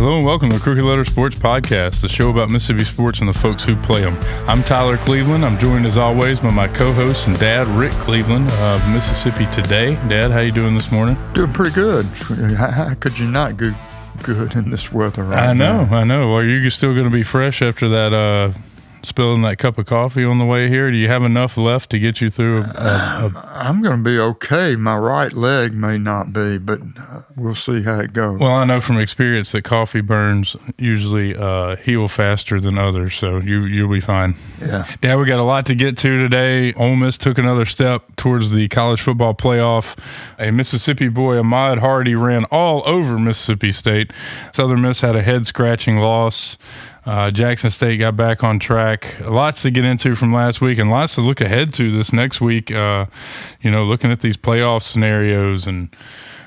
Hello and welcome to the Crooked Letter Sports Podcast, the show about Mississippi sports and the folks who play them. I'm Tyler Cleveland. I'm joined as always by my co-host and dad, Rick Cleveland of Mississippi Today. Dad, how you doing this morning? Doing pretty good. How could you not do good in this weather right now? I know. Well, are you still going to be fresh after that spilling that cup of coffee on the way here? Do you have enough left to get you through I'm going to be okay. My right leg may not be, but we'll see how it goes. Well, I know from experience that coffee burns usually heal faster than others, so you'll be fine. Yeah. Dad, we got a lot to get to today. Ole Miss took another step towards the college football playoff. A Mississippi boy, Ahmad Hardy, ran all over Mississippi State. Southern Miss had a head-scratching loss. Jackson State got back on track. Lots to get into from last week and lots to look ahead to this next week, looking at these playoff scenarios. And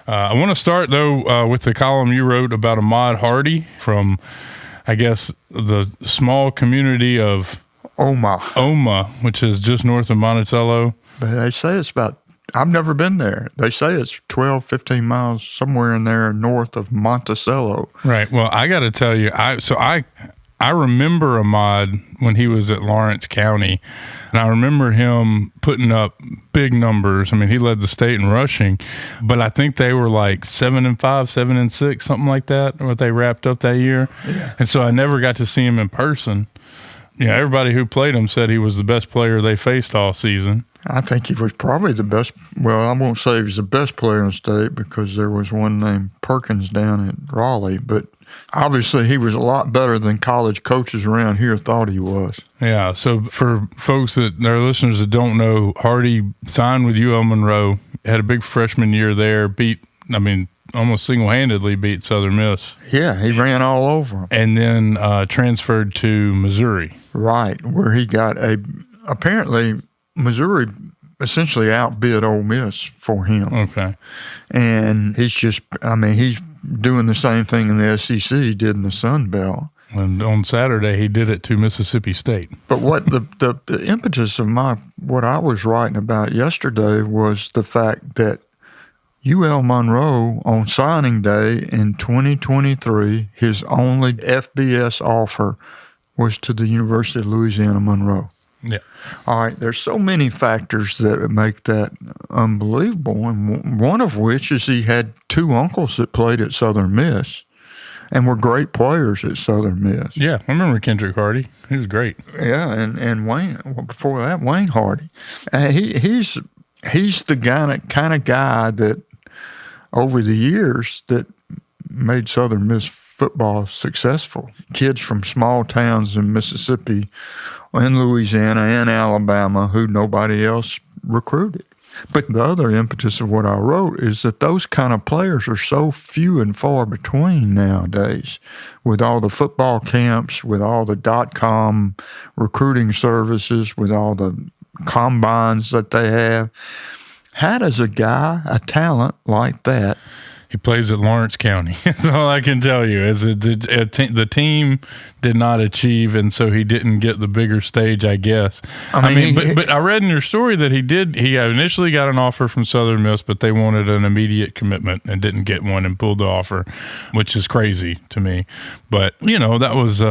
I want to start, though, with the column you wrote about Ahmad Hardy from, I guess, the small community of Oma, which is just north of Monticello. But they say it's about, I've never been there. They say it's 12, 15 miles, somewhere in there north of Monticello. Right. Well, I got to tell you, I remember Ahmad when he was at Lawrence County, and I remember him putting up big numbers. I mean, he led the state in rushing, but I think they were like 7-5, 7-6, something like that, what they wrapped up that year. Yeah. And so I never got to see him in person. Yeah, everybody who played him said he was the best player they faced all season. I think he was probably the best. Well, I won't say he was the best player in the state because there was one named Perkins down at Raleigh, but obviously he was a lot better than college coaches around here thought he was. Yeah, so for folks that our listeners that don't know, Hardy signed with UL Monroe, had a big freshman year there, almost single-handedly beat Southern Miss. Yeah, he ran all over them. And then transferred to Missouri. Right, where he got apparently Missouri essentially outbid Ole Miss for him. Okay. And he's doing the same thing in the SEC he did in the Sun Belt. And on Saturday, he did it to Mississippi State. But what the impetus of what I was writing about yesterday was the fact that UL Monroe on signing day in 2023, his only FBS offer was to the University of Louisiana Monroe. Yeah. All right. There's so many factors that make that unbelievable, and one of which is he had two uncles that played at Southern Miss and were great players at Southern Miss. Yeah, I remember Kendrick Hardy. He was great. Yeah, and Wayne, before that, Wayne Hardy. He's the kind of guy that over the years that made Southern Miss football successful. Kids from small towns in Mississippi, in Louisiana, and Alabama who nobody else recruited. But the other impetus of what I wrote is that those kind of players are so few and far between nowadays with all the football camps, with all the .com recruiting services, with all the combines that they have. How does a talent like that? He plays at Lawrence County. That's all I can tell you. The team did not achieve, and so he didn't get the bigger stage, I guess. But I read in your story that he did. He initially got an offer from Southern Miss, but they wanted an immediate commitment and didn't get one and pulled the offer, which is crazy to me. But that was.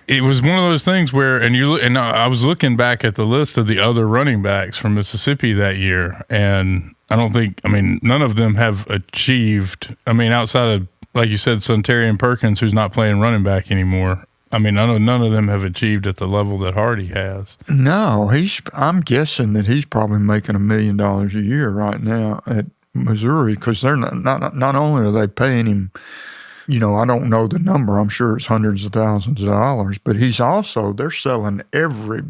It was one of those things where, and I was looking back at the list of the other running backs from Mississippi that year, and I don't think, none of them have achieved, outside of, like you said, Suntarian Perkins, who's not playing running back anymore. None of them have achieved at the level that Hardy has. No, I'm guessing that he's probably making $1 million a year right now at Missouri because they're not only are they paying him, I don't know the number. I'm sure it's hundreds of thousands of dollars, but they're selling every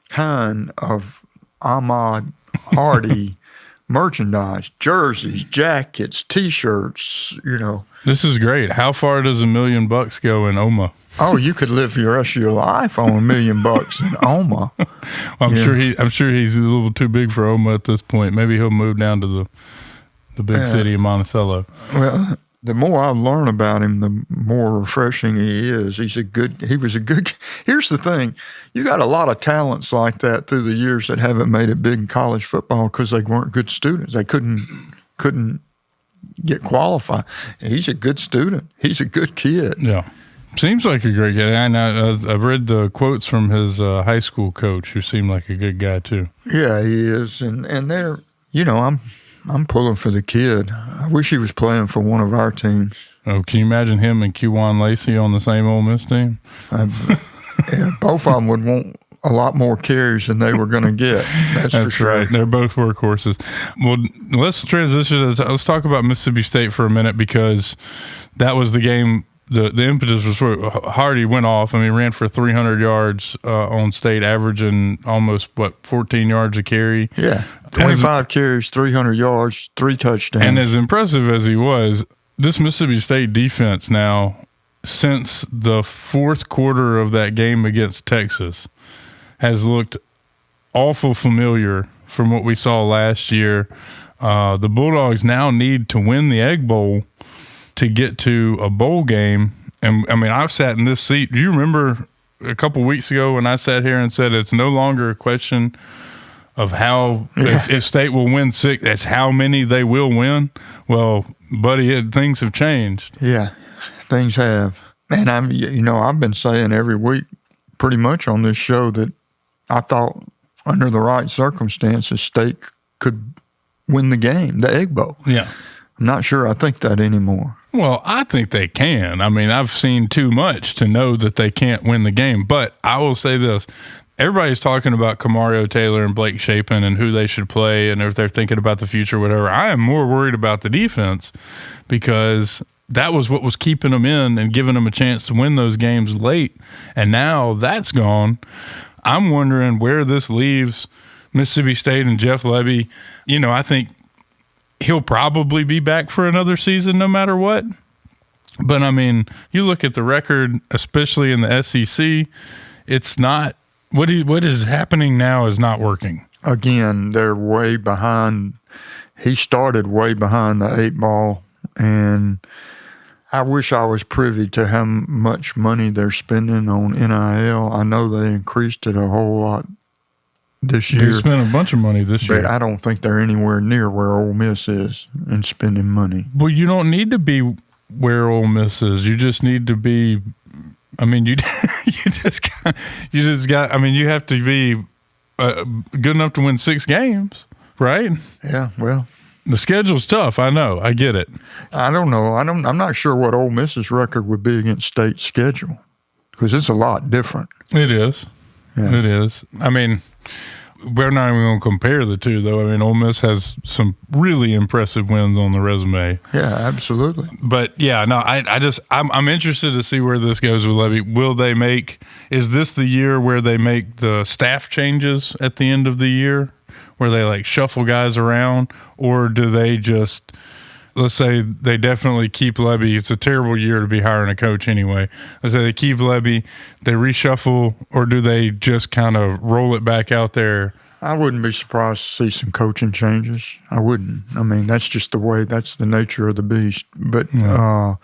kind of Ahmad Hardy merchandise, jerseys, jackets, T-shirts, This is great. How far does $1 million go in Oma? Oh, you could live the rest of your life on $1 million in Oma. I'm sure he's a little too big for Oma at this point. Maybe he'll move down to the big city of Monticello. Well, the more I learn about him, the more refreshing he is. Here's the thing. You got a lot of talents like that through the years that haven't made it big in college football because they weren't good students. They couldn't get qualified. He's a good student. He's a good kid. Yeah. Seems like a great guy. I've read the quotes from his high school coach, who seemed like a good guy too. Yeah, he is, and they're, I'm pulling for the kid. I wish he was playing for one of our teams. Oh, can you imagine him and Q1 Lacey on the same Ole Miss team? Yeah, both of them would want a lot more carries than they were going to get. That's for sure. Right. They're both workhorses. Well, let's transition. Let's talk about Mississippi State for a minute, because that was the game. The impetus was Hardy went off. I mean, ran for 300 yards on State, averaging almost 14 yards a carry. Yeah, 25 carries, 300 yards, 3 touchdowns. And as impressive as he was, this Mississippi State defense now, since the fourth quarter of that game against Texas, has looked awful familiar from what we saw last year. The Bulldogs now need to win the Egg Bowl to get to a bowl game. And I mean, I've sat in this seat. Do you remember a couple weeks ago when I sat here and said it's no longer a question of how if State will win 6, it's how many they will win? Well, buddy, things have changed. Yeah, things have. And I've been saying every week pretty much on this show that I thought under the right circumstances, State could win the game, the Egg Bowl. Yeah. I'm not sure I think that anymore. Well, I think they can. I mean, I've seen too much to know that they can't win the game. But I will say this. Everybody's talking about Kamario Taylor and Blake Shapen and who they should play and if they're thinking about the future, whatever. I am more worried about the defense, because that was what was keeping them in and giving them a chance to win those games late. And now that's gone. I'm wondering where this leaves Mississippi State and Jeff Lebby. I think he'll probably be back for another season no matter what. But, I mean, you look at the record, especially in the SEC, it's not – what is happening now is not working. Again, they're way behind. He started way behind the 8 ball, and I wish I was privy to how much money they're spending on NIL. I know they increased it a whole lot this year. They spent a bunch of money this year. But I don't think they're anywhere near where Ole Miss is in spending money. Well, you don't need to be where Ole Miss is. You just need to be – I mean, you just got – I mean, you have to be good enough to win 6 games, right? Yeah, well – the schedule's tough. I know. I get it. I don't know. I'm not sure what Ole Miss's record would be against State's schedule, because it's a lot different. It is. Yeah. It is. I mean, we're not even going to compare the two, though. I mean, Ole Miss has some really impressive wins on the resume. Yeah, absolutely. But yeah, no, I'm interested to see where this goes with Lebby. Will they make? Is this the year where they make the staff changes at the end of the year, where they like shuffle guys around, or do they just? Let's say they definitely keep Lebby. It's a terrible year to be hiring a coach anyway. Let's say they keep Lebby, they reshuffle, or do they just kind of roll it back out there? I wouldn't be surprised to see some coaching changes. I wouldn't. I mean, that's just the way, that's the nature of the beast. But I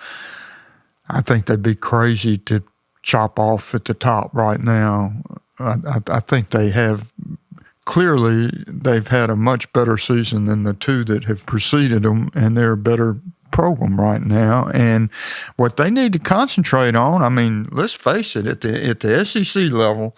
think they'd be crazy to chop off at the top right now. I think they have. Clearly, they've had a much better season than the 2 that have preceded them, and they're a better program right now. And what they need to concentrate on, I mean, let's face it, at the SEC level,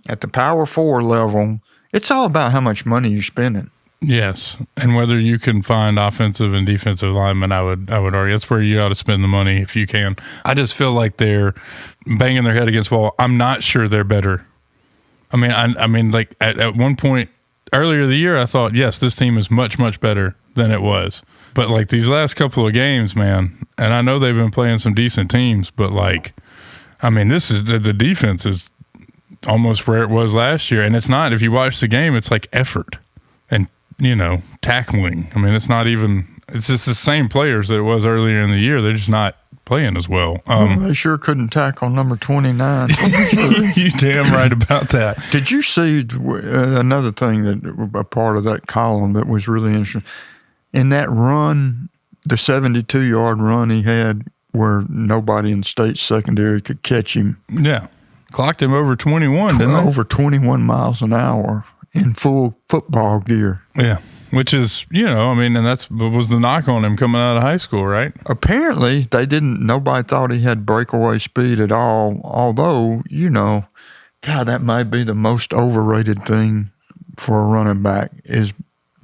at the Power 4 level, it's all about how much money you're spending. Yes, and whether you can find offensive and defensive linemen, I would argue that's where you ought to spend the money if you can. I just feel like they're banging their head against the wall. I'm not sure they're better. I mean, like at one point earlier the year, I thought, yes, this team is much, much better than it was. But like these last couple of games, man, and I know they've been playing some decent teams, but like, I mean, this is the defense is almost where it was last year. And it's not, if you watch the game, it's like effort and, tackling. I mean, it's not even, it's just the same players that it was earlier in the year. They're just not playing as well. They sure couldn't tackle number 29. You damn right about that. Did you see another thing that a part of that column that was really interesting? In that run, the 72-yard run he had where nobody in State secondary could catch him. Yeah. Clocked him over 21, didn't they? Over 21 miles an hour in full football gear. Yeah. which is, and that's was the knock on him coming out of high school, right? Apparently, nobody thought he had breakaway speed at all, although, God, that might be the most overrated thing for a running back is,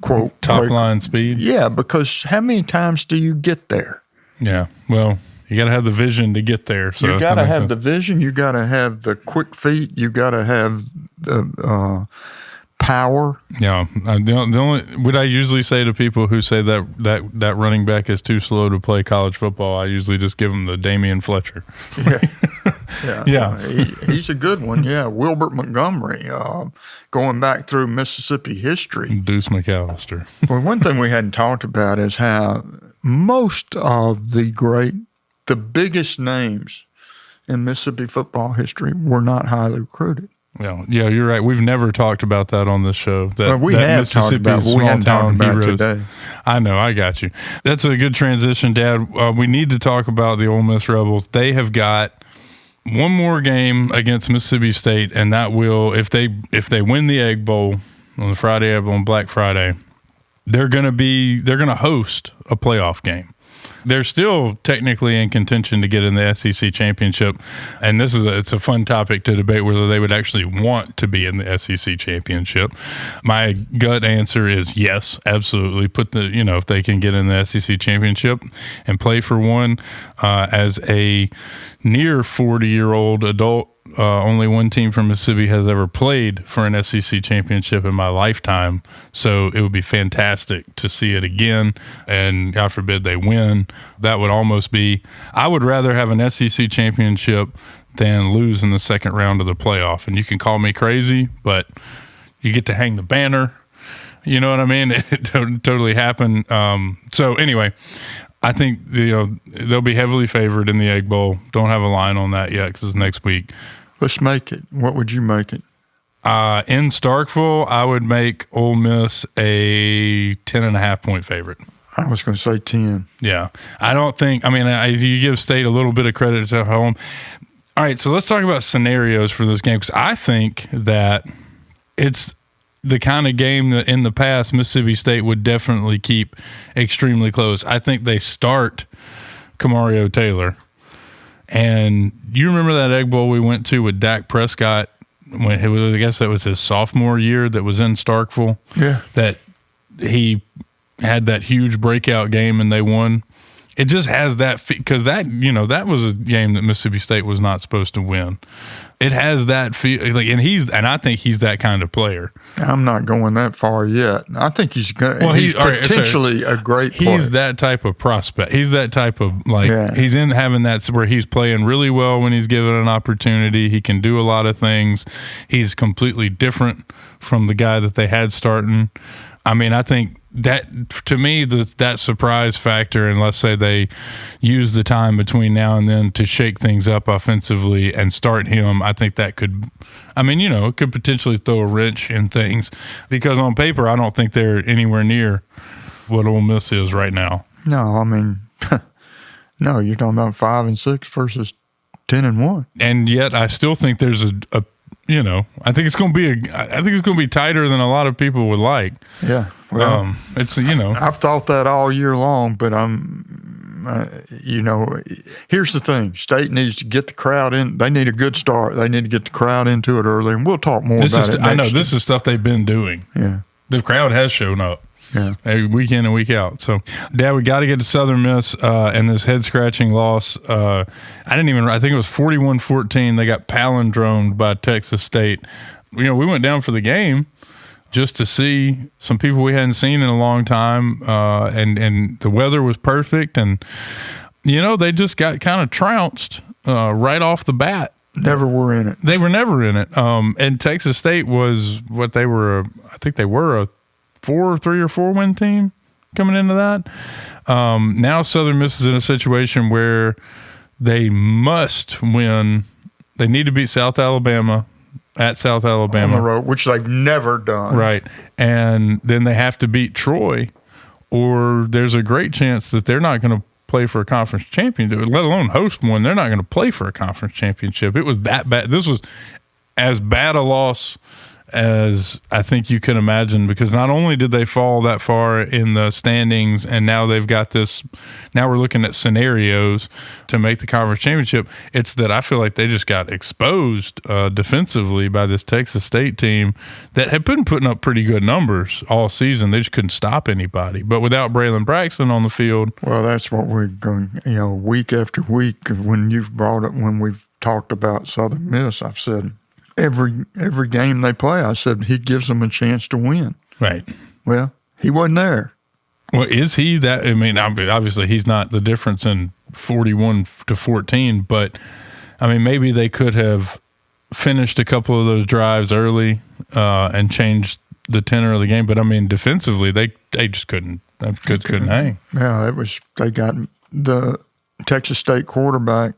quote, top line speed. Yeah, because how many times do you get there? Yeah, well, you got to have the vision to get there. So you got to have the vision. You got to have the quick feet. You got to have the power. Yeah, the only what I usually say to people who say that running back is too slow to play college football, I usually just give them the Damian Fletcher. Yeah. He's a good one. Yeah, Wilbert Montgomery, going back through Mississippi history. Deuce McAllister. Well, one thing we hadn't talked about is how most of the biggest names in Mississippi football history were not highly recruited. Yeah, you're right. We've never talked about that on this show. We haven't talked about it today. I know, I got you. That's a good transition, Dad. We need to talk about the Ole Miss Rebels. They have got one more game against Mississippi State, and that will, if they win the Egg Bowl on the Friday on Black Friday, they're going to host a playoff game. They're still technically in contention to get in the SEC championship, and it's a fun topic to debate whether they would actually want to be in the SEC championship. My gut answer is yes, absolutely. If they can get in the SEC championship and play for one, as a near 40-year-old adult. Only one team from Mississippi has ever played for an SEC championship in my lifetime, so it would be fantastic to see it again, and God forbid they win. That would almost be – I would rather have an SEC championship than lose in the second round of the playoff. And you can call me crazy, but you get to hang the banner. You know what I mean? It totally happened. So anyway – I think they'll be heavily favored in the Egg Bowl. Don't have a line on that yet because it's next week. Let's make it. What would you make it? In Starkville, I would make Ole Miss a 10.5-point favorite. I was going to say 10. Yeah. I don't think – you give State a little bit of credit at home. All right, so let's talk about scenarios for this game because I think that it's – the kind of game that in the past Mississippi State would definitely keep extremely close. I think they start Kamario Taylor. And you remember that Egg Bowl we went to with Dak Prescott when I guess that was his sophomore year that was in Starkville? Yeah. That he had that huge breakout game and they won. It just has that because that was a game that Mississippi State was not supposed to win. It has that feel and I think he's that kind of player. I'm not going that far yet. I think he's potentially a great player. He's that type of prospect. He's that type of he's in having that where he's playing really well when he's given an opportunity. He can do a lot of things. He's completely different from the guy that they had starting. I think that to me, that surprise factor, and let's say they use the time between now and then to shake things up offensively and start him, I think that could, it could potentially throw a wrench in things because on paper, I don't think they're anywhere near what Ole Miss is right now. No, no, you're talking about 5-6 versus 10-1. And yet I still think there's I think it's going to be tighter than a lot of people would like. Yeah. Well, I've thought that all year long, but here's the thing. State needs to get the crowd in. They need a good start. They need to get the crowd into it early, and we'll talk more about it. I know this is stuff they've been doing. Yeah. The crowd has shown up. Yeah. Week in and week out. So, Dad, we got to get to Southern Miss and this head-scratching loss. I think it was 41-14. They got palindromed by Texas State. We went down for the game just to see some people we hadn't seen in a long time, and the weather was perfect. And, they just got kind of trounced right off the bat. Never were in it. They were never in it. And Texas State was what they were – I think they were a 3 or 4 win team coming into that. Now Southern Miss is in a situation where they must win. They need to beat South Alabama at South Alabama on the road, which they've never done. Right. And then they have to beat Troy, or there's a great chance that they're not going to play for a conference championship, let alone host one. They're not going to play for a conference championship. It was that bad. This was as bad a loss as I think you can imagine, because not only did they fall that far in the standings, and now they've got this, now we're looking at scenarios to make the conference championship, it's that I feel like they just got exposed defensively by this Texas State team that had been putting up pretty good numbers all season. They just couldn't stop anybody. But without Braylon Braxton on the field. Well, that's what we're going, week after week, when you've brought it, when we've talked about Southern Miss, I've said, Every game they play, I said, he gives them a chance to win. Right. Well, he wasn't there. Well, is he that? I mean, obviously he's not the difference in 41-14, but, I mean, maybe they could have finished a couple of those drives early and changed the tenor of the game. But, I mean, defensively, they just couldn't hang. Yeah, they got the Texas State quarterback.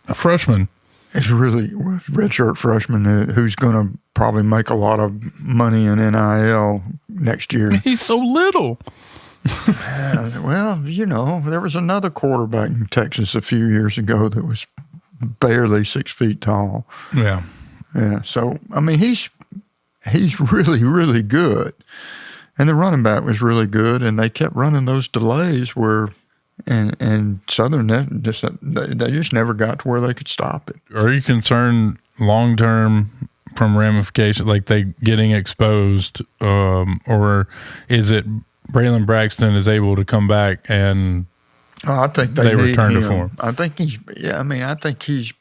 A freshman. It's really a redshirt freshman who's going to probably make a lot of money in NIL next year. He's so little. Well, there was another quarterback in Texas a few years ago that was barely 6 feet tall. Yeah. Yeah. So, I mean, he's really, really good. And the running back was really good, and they kept running those delays where – And Southern, they just never got to where they could stop it. Are you concerned long-term from ramifications, like they getting exposed, or is it Braylon Braxton is able to come back and I think they return him. to form? I think I think he's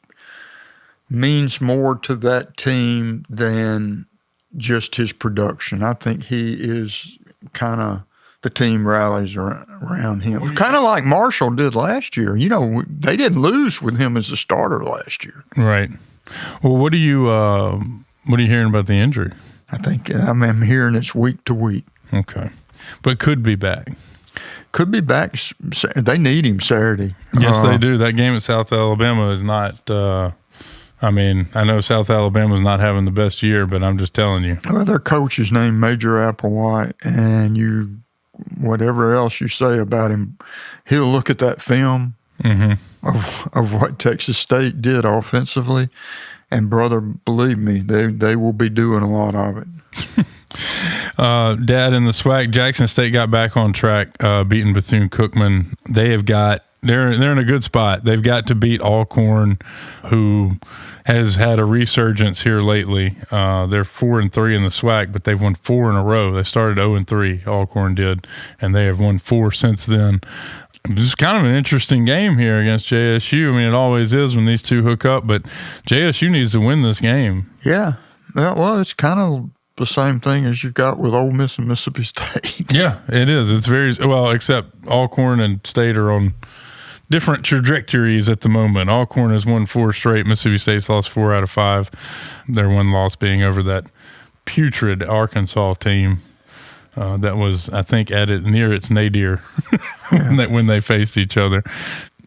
means more to that team than just his production. I think he is kind of – the team rallies around him, kind of like Marshall did last year. They didn't lose with him as a starter last year. Right. Well, what are you hearing about the injury? I'm hearing it's week to week. Okay, but could be back. Could be back. They need him Saturday. Yes, they do. That game at South Alabama is not. I know South Alabama's not having the best year, but I'm just telling you. Well, their coach is named Major Applewhite, and whatever else you say about him, he'll look at that film of what Texas State did offensively, and brother, believe me, they will be doing a lot of it. Dad, in the SWAC, Jackson State got back on track, beating Bethune-Cookman. They're in a good spot. They've got to beat Alcorn, who has had a resurgence here lately. They're 4-3 in the SWAC, but they've won 4 in a row. They started 0-3, Alcorn did, and they have won 4 since then. This is kind of an interesting game here against JSU. I mean, it always is when these two hook up, but JSU needs to win this game. Yeah. Well, it's kind of the same thing as you got with Ole Miss and Mississippi State. Yeah, it is. It's very well, except Alcorn and State are on different trajectories at the moment. Alcorn has won 4 straight. Mississippi State's lost 4 out of 5. Their one loss being over that putrid Arkansas team that was, I think, near its nadir when they faced each other.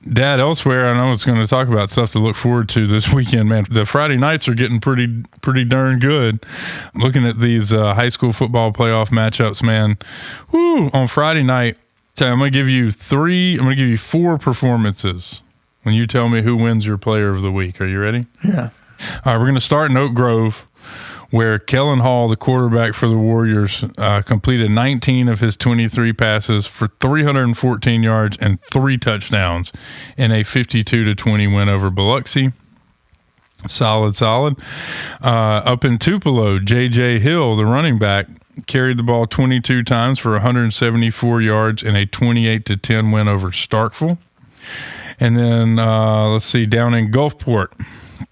Dad, elsewhere, I know it's going to talk about stuff to look forward to this weekend, man. The Friday nights are getting pretty darn good. Looking at these high school football playoff matchups, man. Woo! On Friday night, I'm going to give you 4 performances when you tell me who wins your player of the week. Are you ready? Yeah. All right, we're going to start in Oak Grove, where Kellen Hall, the quarterback for the Warriors, completed 19 of his 23 passes for 314 yards and 3 touchdowns in a 52-20 win over Biloxi. Solid. Up in Tupelo, J.J. Hill, the running back, carried the ball 22 times for 174 yards in a 28-10 win over Starkville. And then, down in Gulfport,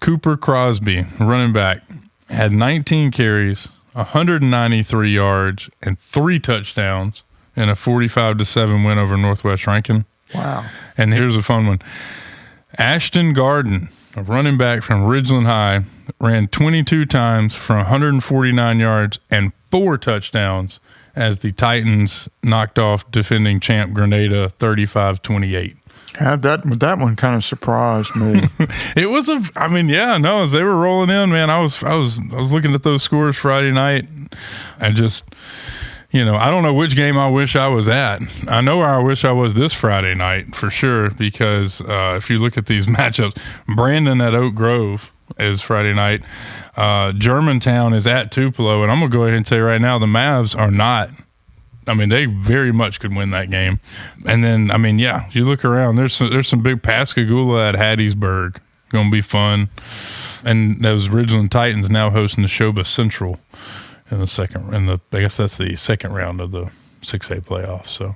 Cooper Crosby, running back, had 19 carries, 193 yards, and 3 touchdowns in a 45-7 win over Northwest Rankin. Wow. And here's a fun one. Ashton Garden, a running back from Ridgeland High, ran 22 times for 149 yards and 4 touchdowns as the Titans knocked off defending champ Grenada 35-28. That one kind of surprised me. It was as they were rolling in, man. I was looking at those scores Friday night. I just, I don't know which game I wish I was at. I know where I wish I was this Friday night for sure, because if you look at these matchups, Brandon at Oak Grove is Friday night. Germantown is at Tupelo, and I'm going to go ahead and say right now the Mavs are not. I mean, they very much could win that game. And then, I mean, yeah, you look around, there's some big Pascagoula at Hattiesburg. Going to be fun. And those Ridgeland Titans now hosting the Shoba Central in I guess that's the second round of the 6A playoffs. So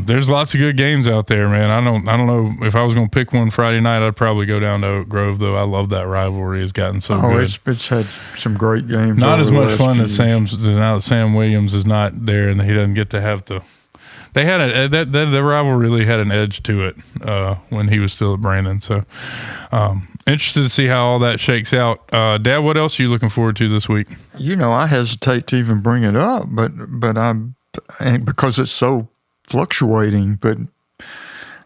there's lots of good games out there, man. I don't know if I was going to pick one Friday night, I'd probably go down to Oak Grove, though. I love that rivalry. It's gotten so good. It's had some great games. Not as much fun as now that Sam Williams is not there and he doesn't get to have the. They had the rivalry really had an edge to it when he was still at Brandon. So interested to see how all that shakes out. Dad, what else are you looking forward to this week? I hesitate to even bring it up, but because it's so fluctuating. But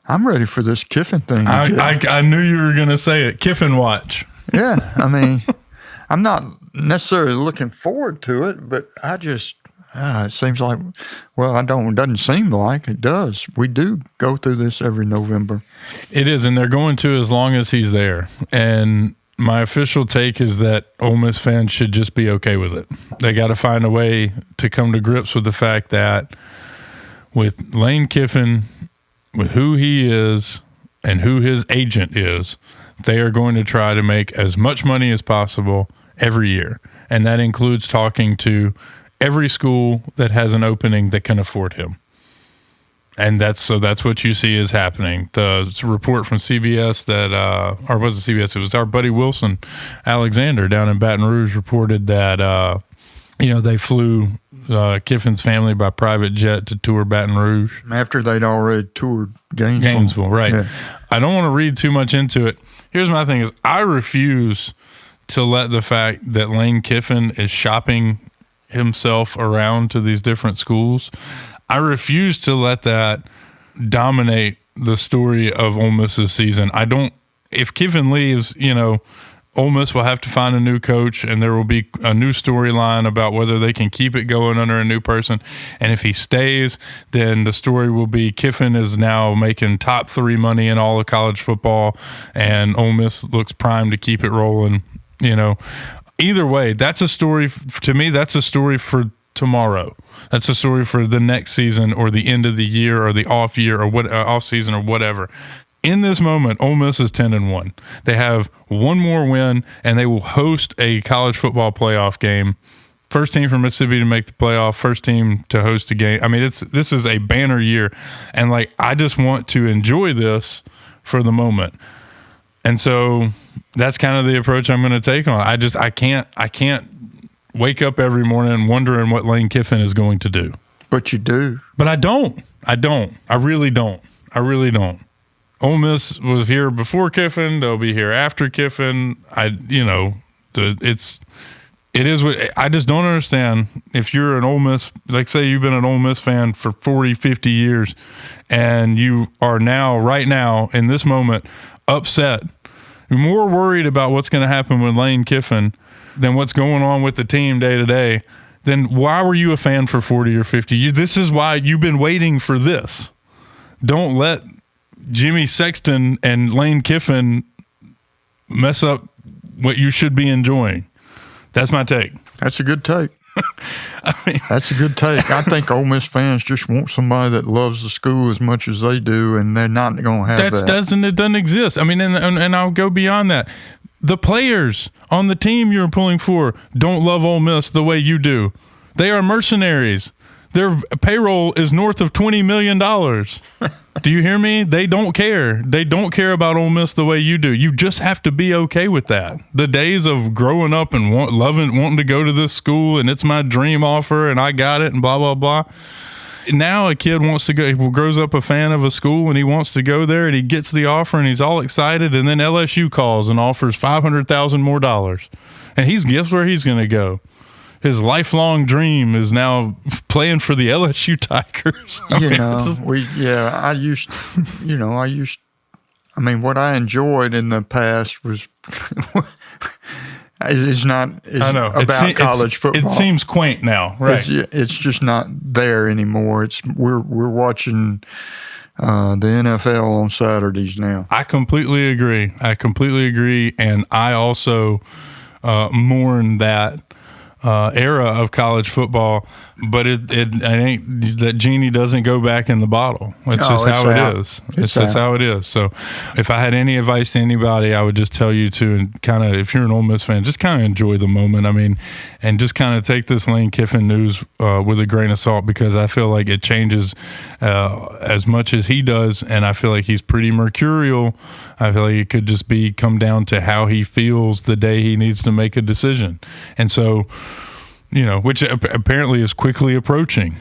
I'm ready for this Kiffin thing. I knew you were going to say it. Kiffin watch. Yeah, I mean, I'm not necessarily looking forward to it, but I just. It seems like, it doesn't seem like it does. We do go through this every November. It is, and they're going to as long as he's there. And my official take is that Ole Miss fans should just be okay with it. They got to find a way to come to grips with the fact that with Lane Kiffin, with who he is and who his agent is, they are going to try to make as much money as possible every year. And that includes talking to every school that has an opening that can afford him. And that's what you see is happening. The report from CBS or was it CBS? It was our buddy Wilson Alexander down in Baton Rouge reported that, they flew Kiffin's family by private jet to tour Baton Rouge. After they'd already toured Gainesville. Gainesville, right. Yeah. I don't want to read too much into it. Here's my thing is I refuse to let the fact that Lane Kiffin is shopping himself around to these different schools. I refuse to let that dominate the story of Ole Miss's season. If Kiffin leaves, Ole Miss will have to find a new coach and there will be a new storyline about whether they can keep it going under a new person. And if he stays, then the story will be Kiffin is now making top 3 money in all of college football and Ole Miss looks primed to keep it rolling, Either way, that's a story to me. That's a story for tomorrow. That's a story for the next season or the end of the year or the off year or off season or whatever. In this moment, Ole Miss is 10-1. They have one more win, and they will host a college football playoff game. First team from Mississippi to make the playoff. First team to host a game. I mean, this is a banner year, and I just want to enjoy this for the moment. And so that's kind of the approach I'm going to take on it. I can't wake up every morning wondering what Lane Kiffin is going to do. But you do. But I don't. I really don't. Ole Miss was here before Kiffin. They'll be here after Kiffin. It is what I just don't understand. If you're an Ole Miss, say you've been an Ole Miss fan for 40, 50 years, and you are right now, in this moment, upset, you're more worried about what's going to happen with Lane Kiffin than what's going on with the team day to day, then why were you a fan for 40 or 50? This is why you've been waiting for this. Don't let Jimmy Sexton and Lane Kiffin mess up what you should be enjoying. That's my take. That's a good take. That's a good take. I think Ole Miss fans just want somebody that loves the school as much as they do, and they're not going to have that. It doesn't exist. I mean, and I'll go beyond that. The players on the team you're pulling for don't love Ole Miss the way you do. They are mercenaries. Their payroll is north of $20 million. Do you hear me? They don't care. They don't care about Ole Miss the way you do. You just have to be okay with that. The days of growing up and wanting to go to this school and it's my dream offer and I got it and blah, blah, blah. Now a kid wants to go, grows up a fan of a school and he wants to go there and he gets the offer and he's all excited, and then LSU calls and offers $500,000 more dollars. And guess where he's going to go? His lifelong dream is now playing for the LSU Tigers. What I enjoyed in the past was is about college football. It seems quaint now, right? It's just not there anymore. We're watching the NFL on Saturdays now. I completely agree. And I also mourn that era of college football, but it ain't, that genie doesn't go back in the bottle. It's just how it is. It's just how it is. So if I had any advice to anybody, I would just tell you to kind of, if you're an Ole Miss fan, just kind of enjoy the moment. I mean, and just kind of take this Lane Kiffin news with a grain of salt, because I feel like it changes as much as he does, and I feel like he's pretty mercurial. I feel like it could just come down to how he feels the day he needs to make a decision. And so, which apparently is quickly approaching.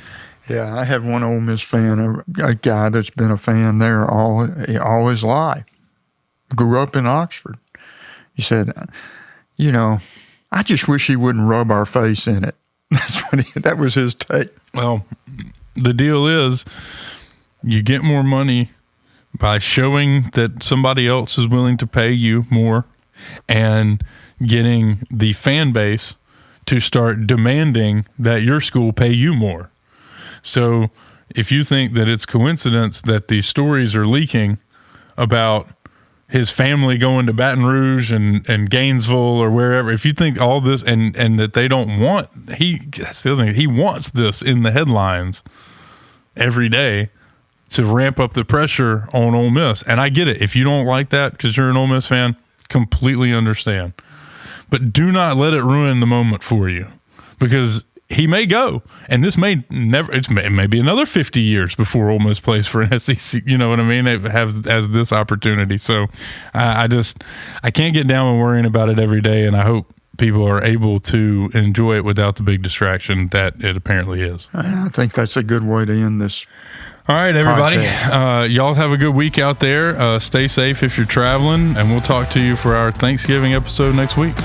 Yeah, I have one Ole Miss fan, a guy that's been a fan there all his life. Grew up in Oxford. He said, I just wish he wouldn't rub our face in it. That was his take. Well, the deal is, you get more money by showing that somebody else is willing to pay you more, and getting the fan base to start demanding that your school pay you more. So if you think that it's coincidence that these stories are leaking about his family going to Baton Rouge and Gainesville or wherever, if you think all this and that they don't want, that's the other thing, he wants this in the headlines every day to ramp up the pressure on Ole Miss. And I get it. If you don't like that because you're an Ole Miss fan, completely understand. But do not let it ruin the moment for you, because he may go, and this may never. It may be another 50 years before Ole Miss plays for an SEC. You know what I mean? It has this opportunity. So I can't get down with worrying about it every day, and I hope people are able to enjoy it without the big distraction that it apparently is. I think that's a good way to end this. All right, everybody. Y'all have a good week out there. Stay safe if you're traveling, and we'll talk to you for our Thanksgiving episode next week.